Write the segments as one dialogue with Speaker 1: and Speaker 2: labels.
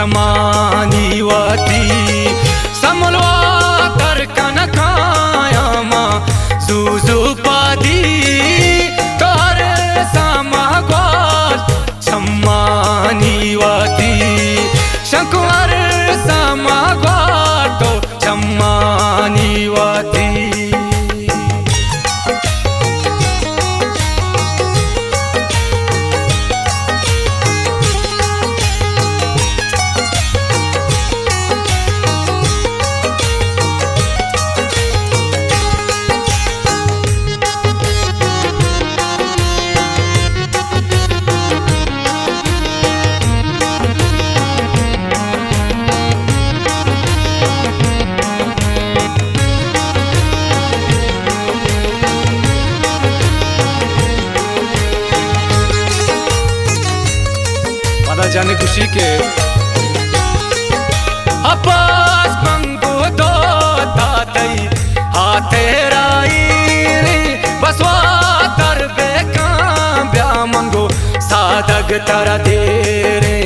Speaker 1: चमानीवती समलवा तरकन कायामा जुजुपादी कर समाग्वाल चमानीवती शंकुर समाग्वाल तो चमानीवती जाने खुशी के अपास मंगो दो तातई हाथे राई रे बसवा तर बेकां ब्या मंगो सादग तर दे रे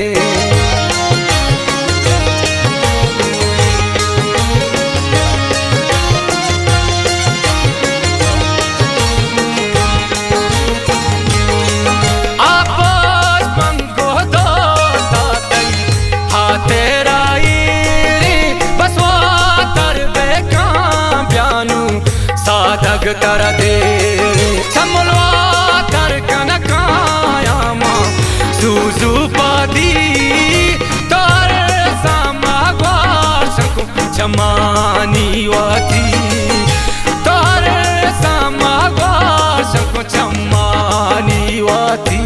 Speaker 1: सादग तर दे समलवा तर कनकायामा जुजुपादी तर समाग्वाल शंकु चमानीवती तर समाग्वाल शंकु चमानीवती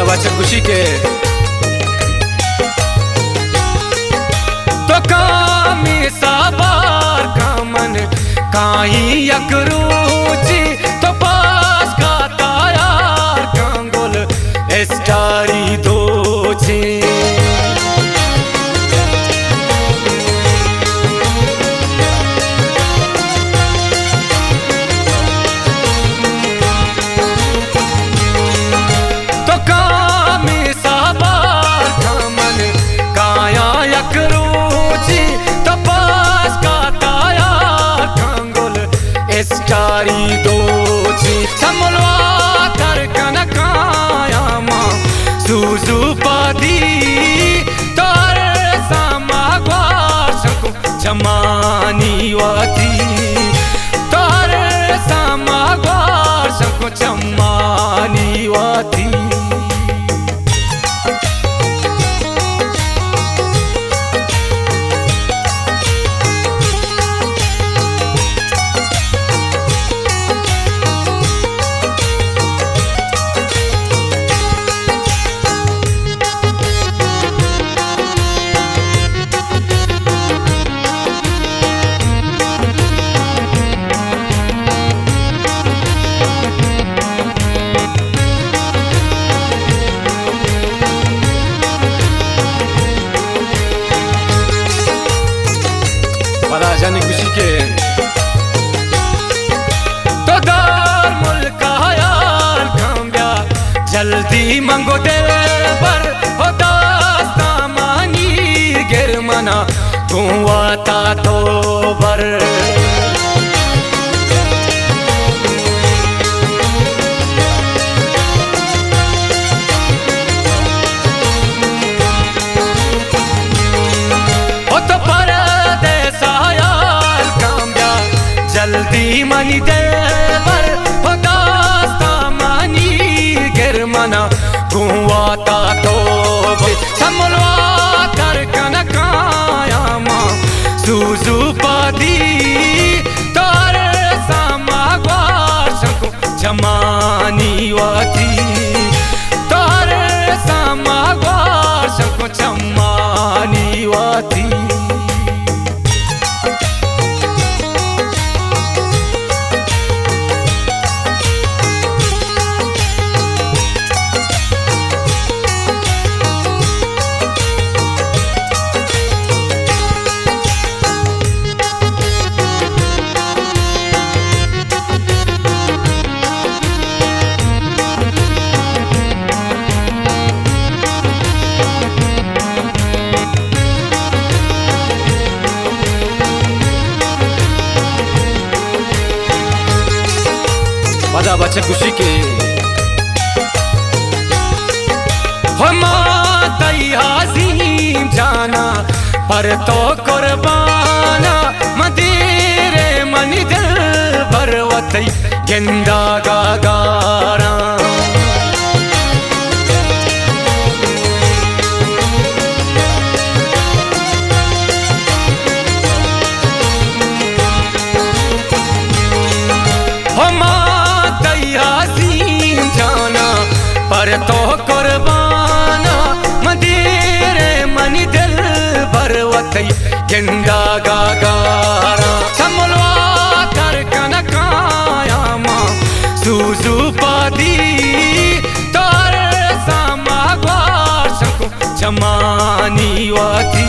Speaker 1: बाचा खुशी के तो कामी साबार कामन काई यकरूची तो पास का तायार कांगोल एस्टारी दोची स्टारी दोची समलवा तर कनकायामा जुजुपादी तर समाग्वाल शंकु चमानीवती तर समाग्वाल शंकु चमानीवती जाने खुशी के तो दार मुल्क यार काम्या जल्दी मंगो दिल पर हो दास्ता मानी गिर मना कुआता तो बर जल्दी मनी देवर हो दास्ता मानी गिर मना कुआता तो समलवा तर कनकायामा जुजुपादी तर समाग्वाल शंकु चमानीवती बच्चे खुशी के हो मातई हाज़ीम जाना पर तो कुर्बाना मदीरे मनी दिल भरवतई गेंदा गारा पर तो कुर्बाना मदीरे मनी दिल भरवतई गेंदा गारा समलवा कर कनकायामा सूजू पादी तार सामा ग्वार शंको जमानी वाती